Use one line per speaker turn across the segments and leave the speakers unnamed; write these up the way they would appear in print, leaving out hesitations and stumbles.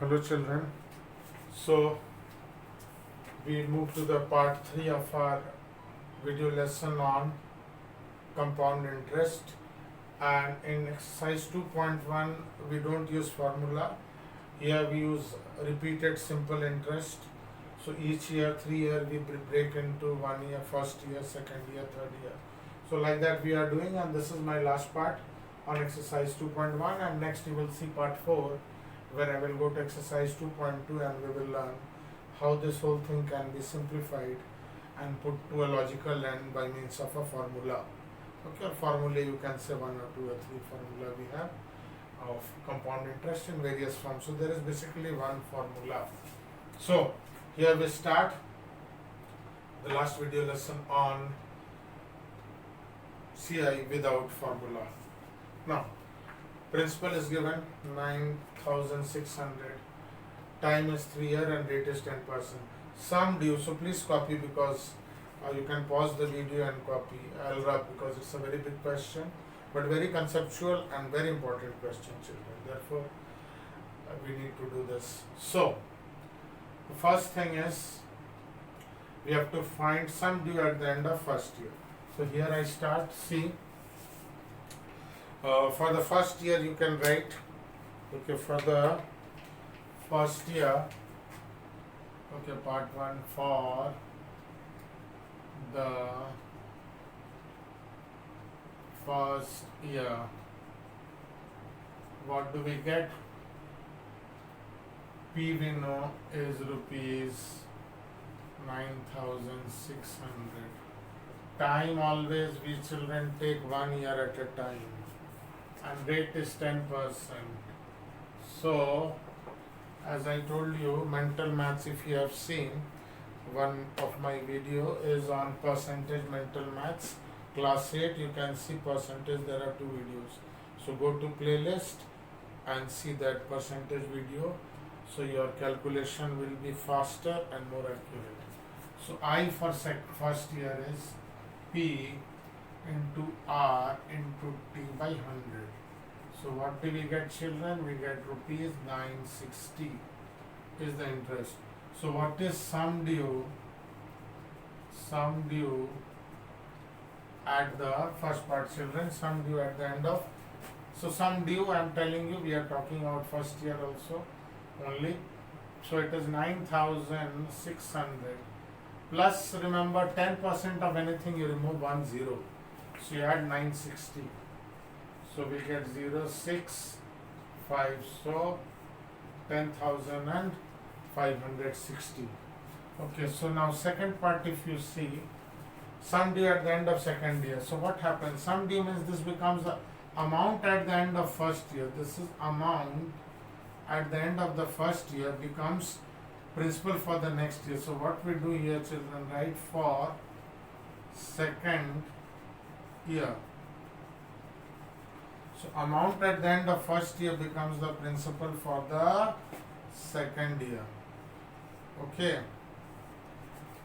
Hello children. So we move to the part 3 of our video lesson on compound interest, and in exercise 2.1 we don't use formula. Here we use repeated simple interest. So each year, 3 year, we break into 1 year, first year, second year, third year. So like that we are doing, and this is my last part on exercise 2.1, and next you will see part 4 where I will go to exercise 2.2 and we will learn how this whole thing can be simplified and put to a logical end by means of a formula. Okay, or formula, you can say 1 or 2 or 3 formula we have of compound interest in various forms. So there is basically one formula. So here we start the last video lesson on CI without formula. Now, principal is given 9,600, time is 3 year and rate is 10%. Sum due, so please copy because you can pause the video and copy. I'll rub because it's a very big question, but very conceptual and very important question, children. Therefore, we need to do this. So, the first thing is we have to find sum due at the end of first year. So here I start. See, for the first year you can write, okay, for the first year, okay, part 1, for the first year, what do we get? P we know is rupees 9,600. Time always we children take 1 year at a time, and rate is 10%. So, as I told you, mental maths, if you have seen, one of my video is on percentage mental maths, class 8, you can see percentage, there are 2 videos. So go to playlist and see that percentage video, so your calculation will be faster and more accurate. So I for first year is P into R into T by 100. So what do we get, children? We get rupees 960 is the interest. So what is sum due? Sum due at the first part, children. Sum due at the end of. So sum due, I am telling you, we are talking about first year also only. So it is 9,600 plus, remember, 10% of anything you remove 1 0. So you add 960. So we get 065. So 10,560. Okay, so now second part, if you see, sum due at the end of second year. So what happens? Sum due means this becomes the amount at the end of first year. This is amount at the end of the first year becomes principal for the next year. So what we do here, children, write for second year. So amount at the end of first year becomes the principal for the second year. Okay.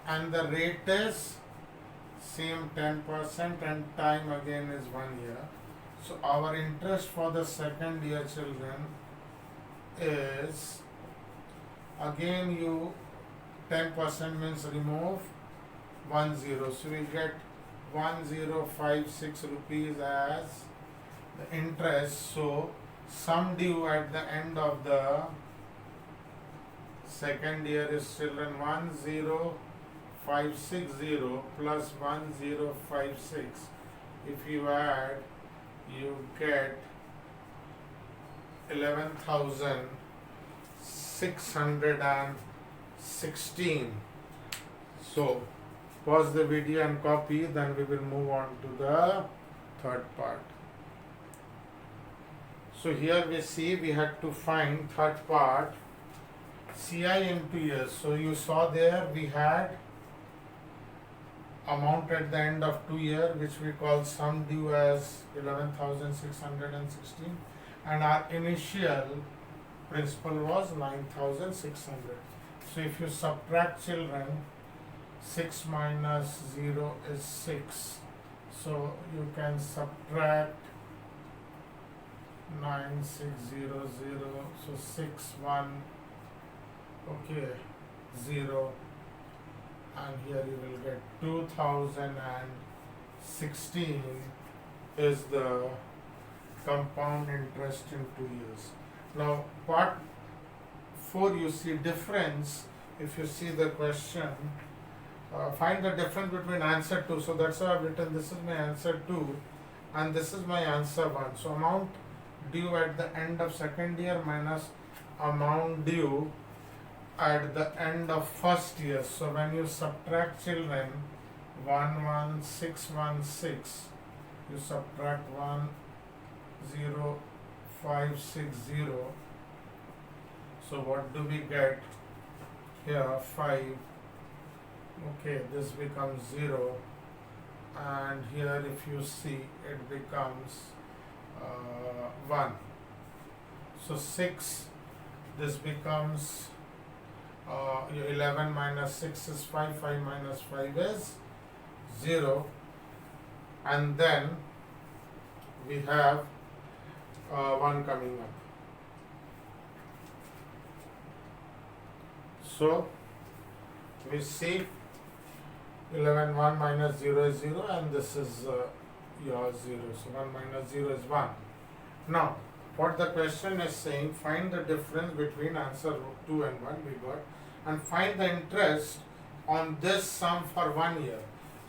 And the rate is same 10%, and time again is 1 year. So our interest for the second year, children, is again you 10% means remove 1 0. So we get 1056 rupees as the interest. So sum due at the end of the second year is, children, 10560 plus 1056. If you add, you get 11,616. So pause the video and copy, then we will move on to the third part. So here we see we had to find third part, CI into years. So you saw there we had amount at the end of 2 year, which we call sum due as 11,616, and our initial principal was 9,600. So if you subtract, children, 6 minus 0 is 6. So you can subtract 9600, so 61 okay, 0, and here you will get 2016 is the compound interest in 2 years. Now part 4 you see difference. If you see the question, find the difference between answer 2. So that's why I've written this is my answer 2 and this is my answer 1. So amount due at the end of second year minus amount due at the end of first year. So when you subtract, children, 11616, you subtract 10560. So what do we get here? 5. Okay, this becomes 0, and here if you see it becomes 1. So 6, this becomes 11 minus 6 is 5, 5 minus 5 is 0, and then we have 1 coming up. So we see 11, 1 minus 0 is 0, and this is your 0. So 1 minus 0 is 1. Now, what the question is saying, find the difference between answer 2 and 1 we got, and find the interest on this sum for 1 year.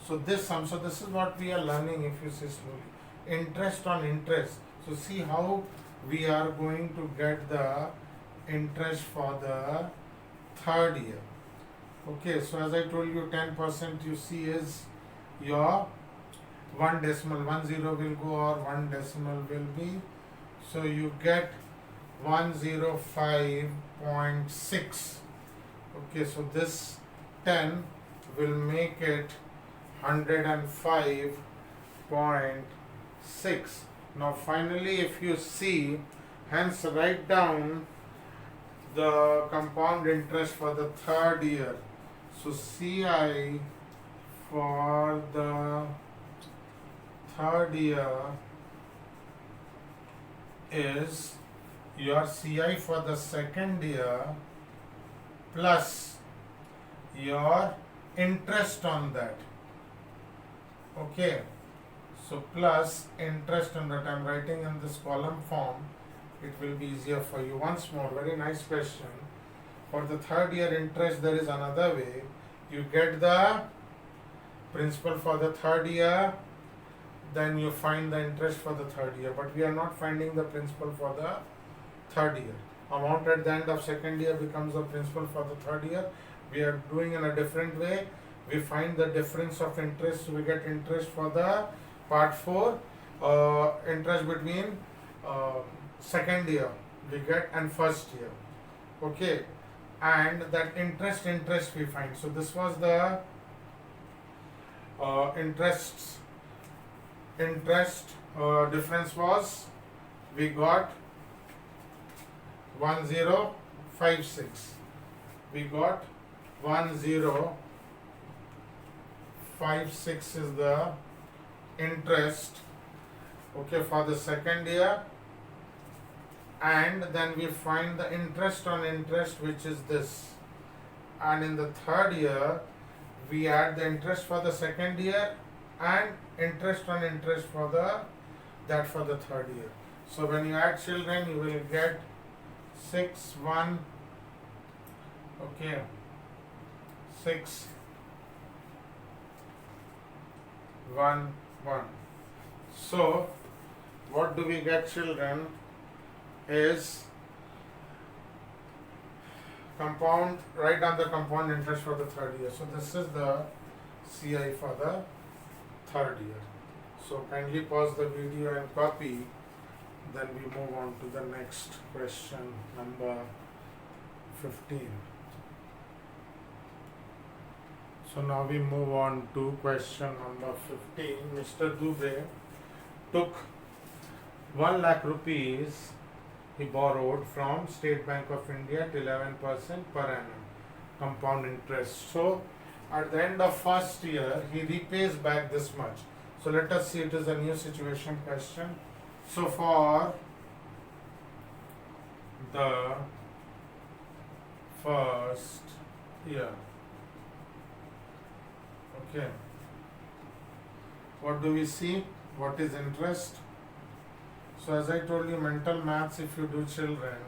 So this sum, so this is what we are learning if you see slowly. Interest on interest. So see how we are going to get the interest for the third year. Okay, so as I told you, 10% you see is your 1 decimal, 1 0 will go or 1 decimal will be. So you get 105.6. Okay, so this 10 will make it 105.6. Now finally, if you see, hence write down the compound interest for the third year. So CI for the third year is your CI for the second year plus your interest on that. Okay, so plus interest on that. I'm writing in this column form, it will be easier for you. Once more, very nice question. For the third year interest, there is another way. You get the principal for the third year, then you find the interest for the third year. But we are not finding the principal for the third year. Amount at the end of second year becomes the principal for the third year. We are doing in a different way. We find the difference of interest. So we get interest for the part 4, interest between second year we get and first year. Okay, and that interest we find. So this was the interest difference was, we got 1056. We got 1056 is the interest, okay, for the second year, and then we find the interest on interest, which is this, and in the third year we add the interest for the second year and interest on interest for the third year. So when you add, children, you will get 6 1, okay, 6 1 1. So what do we get, children, is compound, write down the compound interest for the third year. So this is the CI for the third year. So kindly pause the video and copy, then we move on to the next question, number 15. So now we move on to question number 15. Mr. Dubey took 1 lakh rupees he borrowed from State Bank of India at 11% per annum compound interest. So at the end of first year he repays back this much. So let us see, it is a new situation question. So for the first year. Okay. What do we see? What is interest? So as I told you, mental maths, if you do children,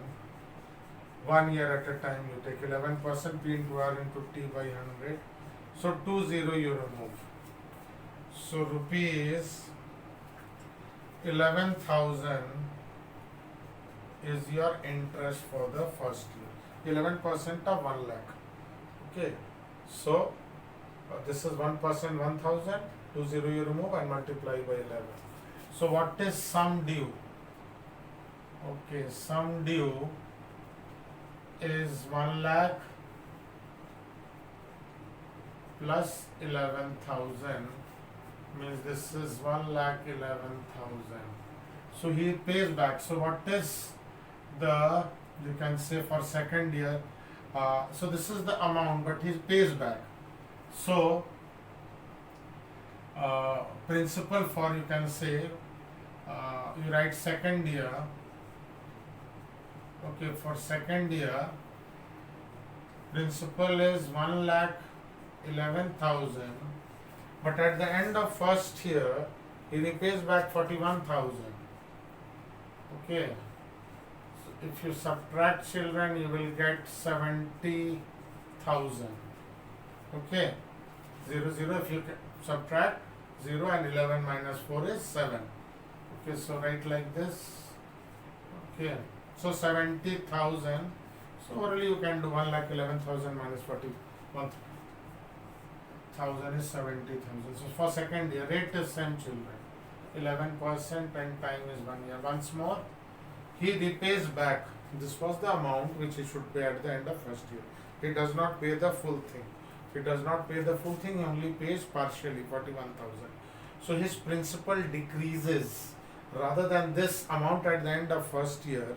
1 year at a time, you take 11% P into R into T by 100. So 20 you remove. So rupees 11,000 is your interest for the first year. 11% of 1 lakh. Okay. So this is 1%, 1,000. 20 you remove and multiply by 11. So what is sum due? Okay, sum due is 1 lakh plus 11,000, means this is 1,11,000. So he pays back. So what is the, you can say for second year, so this is the amount, but he pays back. So principal for, you can say, you write second year. Okay, for second year, principal is 1,11,000, but at the end of first year, he repays back 41,000. Okay, so if you subtract children, you will get 70,000. Okay, 0, 0, if you subtract 0 and 11 minus 4 is 7. Okay, so write like this. Okay. So 70,000. So orally you can do 1,11,000 minus 41,000 is 70,000. So for second year, rate is same children. 11% and time is 1 year. Once more, he repays back. This was the amount which he should pay at the end of first year. He does not pay the full thing. He does not pay the full thing, he only pays partially, 41,000. So his principal decreases. Rather than this amount at the end of first year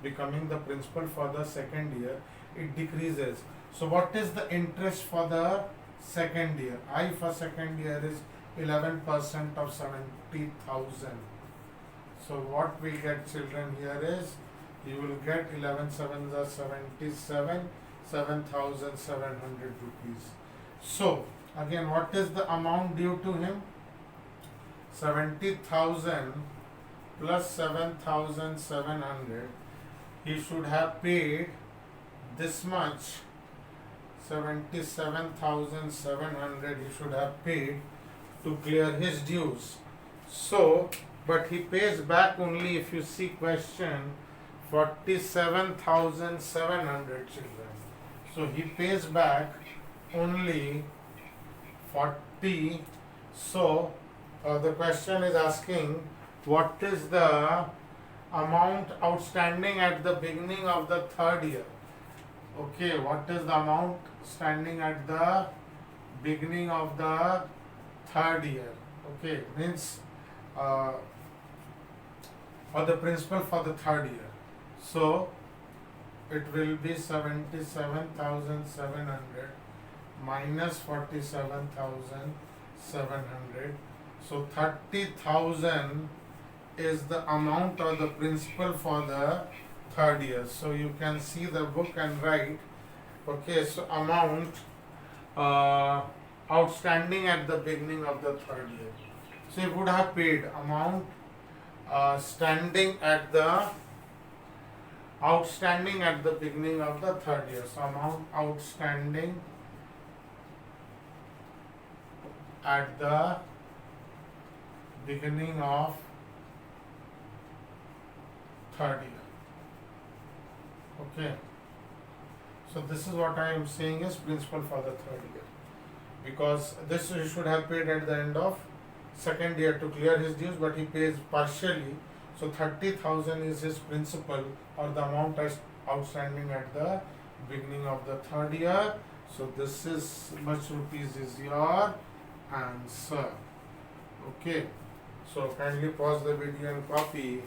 becoming the principal for the second year, it decreases. So what is the interest for the second year? I for second year is 11% of 70,000. So what we get children here is, you will get 11 7s are 77, 7,700 rupees. So again, what is the amount due to him? 70,000 plus 7,700. He should have paid this much, 77,700 he should have paid to clear his dues. So, but he pays back only, if you see question, 47,700 children. So he pays back only 40. So the question is asking, what is the amount outstanding at the beginning of the third year? Okay, what is the amount standing at the beginning of the third year? Okay, means or the principal for the third year. So it will be 77,700 minus 47,700. So 30,000 is the amount or the principal for the third year. So you can see the book and write. Okay, so amount outstanding at the beginning of the third year. So you would have paid amount outstanding at the beginning of the third year. So amount outstanding at the beginning of third year. Okay. So this is what I am saying is principal for the third year. Because this he should have paid at the end of second year to clear his dues, but he pays partially. So 30,000 is his principal or the amount outstanding at the beginning of the third year. So this is much rupees is your answer. Okay. So kindly pause the video and copy.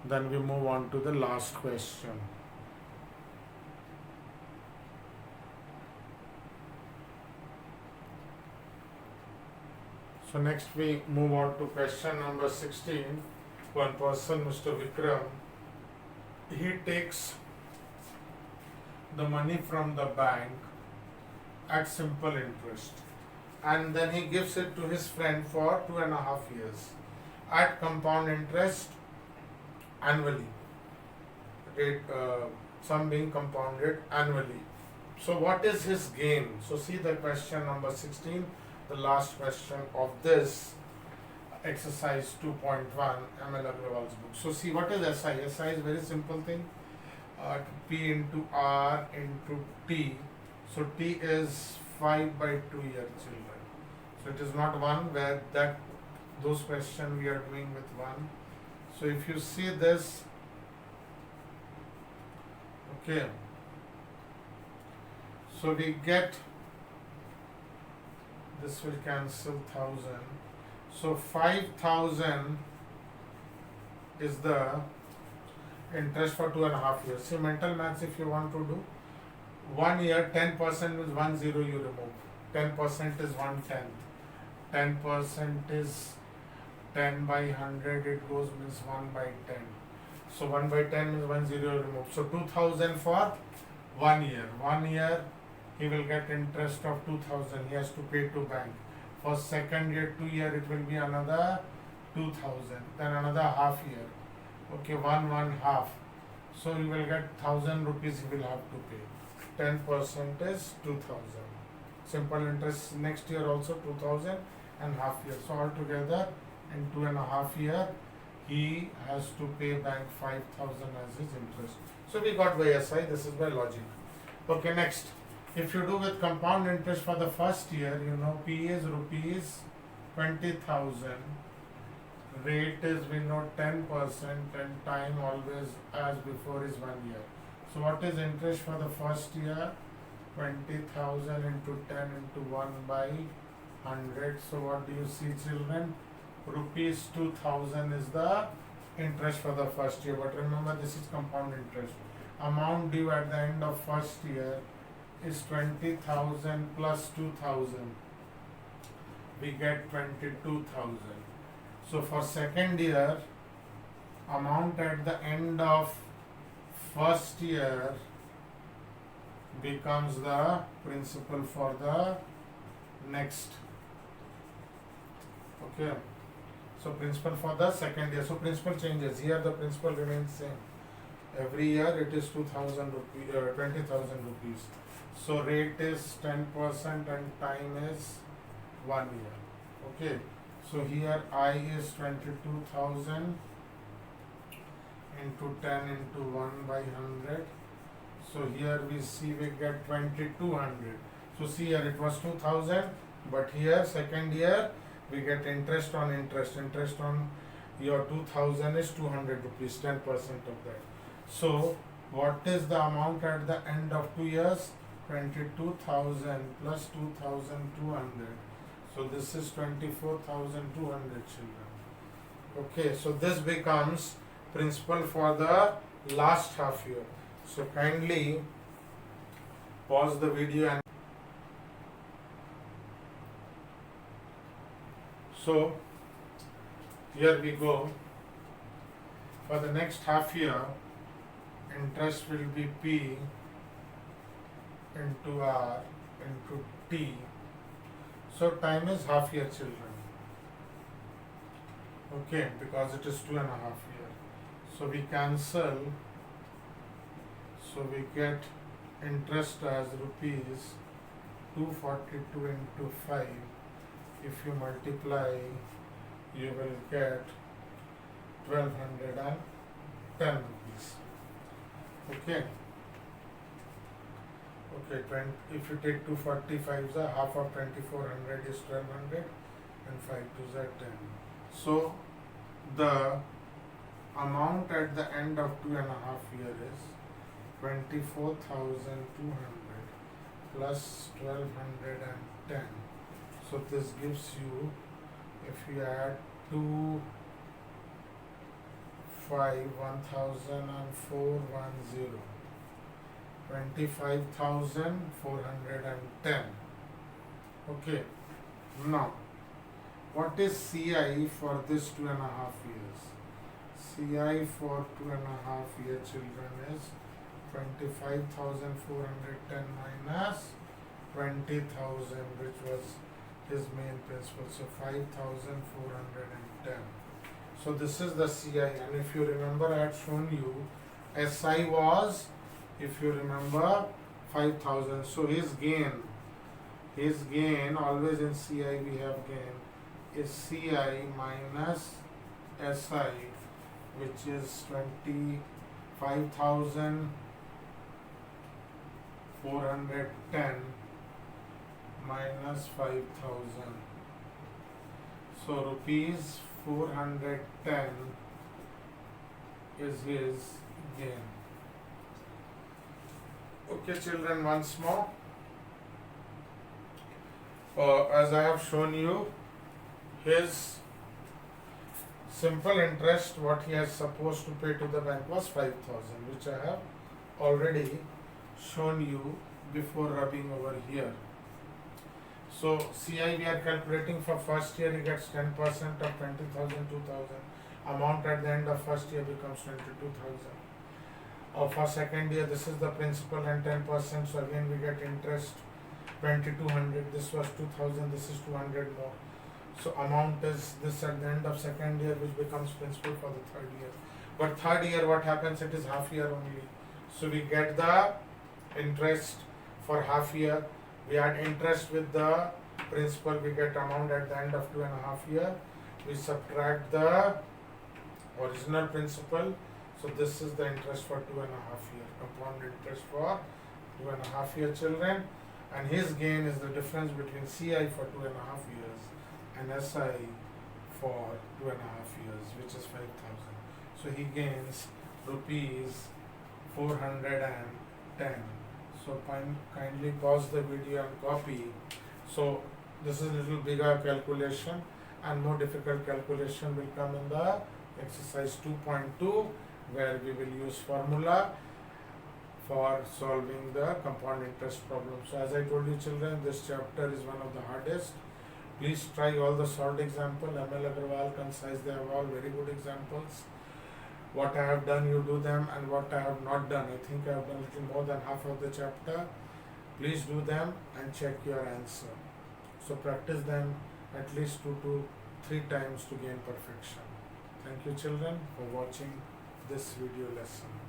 Then we move on to the last question. So next we move on to question number 16. One person, Mr. Vikram, he takes the money from the bank at simple interest, and then he gives it to his friend for 2.5 years at compound interest annually, rate sum being compounded annually. So what is his gain? So see the question number 16, the last question of this exercise 2.1 ML Agrawal's book. So see, what is SI? SI is very simple thing. P into R into T. So T is 5/2 year, children. So it is not 1, where that those questions we are doing with 1. So if you see this, okay, so we get, this will cancel 1000. So 5000 is the interest for 2.5 years. See, mental maths, if you want to do 1 year, 10% is 1 0 you remove. 10% is 1/10. 10% is 10 by 100, it goes means 1/10. So 1/10 means 1 0 you remove. So 2000 for 1 year. 1 year he will get interest of 2000. He has to pay to bank. For second year, 2 year, it will be another 2000. Then another half year. Okay, one half. So you will get 1000 rupees he will have to pay. 10% is 2000. Simple interest next year also 2000 and half year. So altogether in 2.5 year he has to pay bank 5000 as his interest. So we got by SI. This is by logic. Okay, next. If you do with compound interest for the first year, you know P is rupees 20,000. Rate is, we know, 10%, and time always as before is 1 year. So what is interest for the first year? 20,000 into 10 into 1/100. So what do you see, children? Rupees 2,000 is the interest for the first year. But remember, this is compound interest. Amount due at the end of first year is 20,000 plus 2,000. We get 22,000. So for second year, amount at the end of first year becomes the principal for the next. Okay. So principal for the second year. So principal changes. Here the principal remains same. Every year it is 2,000 rupees, 20,000 rupees. So rate is 10% and time is 1 year. Okay. So here I is 22,000 into 10 into 1/100. So here we see we get 2,200. So see here it was 2,000, but here second year we get interest on interest. Interest on your 2,000 is 200 rupees, 10% of that. So what is the amount at the end of 2 years? 22,000 plus 2,200. So this is 24,200, children. Okay, so this becomes principal for the last half year. So kindly pause the video and so here we go. For the next half year, interest will be P into R into T. So time is half year, children. Okay, because it is 2.5 year. So we cancel. So we get interest as rupees 242 into 5. If you multiply, you will get 1,210 rupees. Okay. Okay, if you take 245, half of 2,400 is 1,200 and 5 2s are 10. So the amount at the end of 2.5 years is 24,200 plus 1,210. So this gives you, if you add 2, 5, 1,410. 25,410. Okay. Now, what is CI for this 2.5 years? CI for 2.5 year, children, is 25,410 minus 20,000, which was his main principal, so 5,410. So this is the CI, and if you remember, I had shown you SI was, if you remember, 5,000. So his gain always in CI we have gain is CI minus SI, which is 25,410 minus 5,000. So rupees 410 is his gain. Okay, children, once more. As I have shown you, his simple interest, what he has supposed to pay to the bank was 5,000, which I have already shown you before rubbing over here. So CI we are calculating for first year, he gets 10% of 20,000, 2,000. Amount at the end of first year becomes 22,000. For second year, this is the principal and 10%, so again we get interest 2,200. This was 2,000, this is 200 more. So amount is this at the end of second year, which becomes principal for the third year. But third year, what happens? It is half year only. So we get the interest for half year. We add interest with the principal. We get amount at the end of 2.5 years. We subtract the original principal. So this is the interest for 2.5 years. Compound interest for 2.5 year, children. And his gain is the difference between CI for 2.5 years and SI for 2.5 years, which is 5,000. So he gains rupees 410. So kindly pause the video and copy. So this is a little bigger calculation, and more difficult calculation will come in the exercise 2.2, where we will use formula for solving the compound interest problem. So as I told you, children, this chapter is one of the hardest. Please try all the solved example. ML Agarwal, Concise, they have all very good examples. What I have done, you do them, and what I have not done, I think I have done a little more than half of the chapter. Please do them and check your answer. So practice them at least 2 to 3 times to gain perfection. Thank you, children, for watching this video lesson.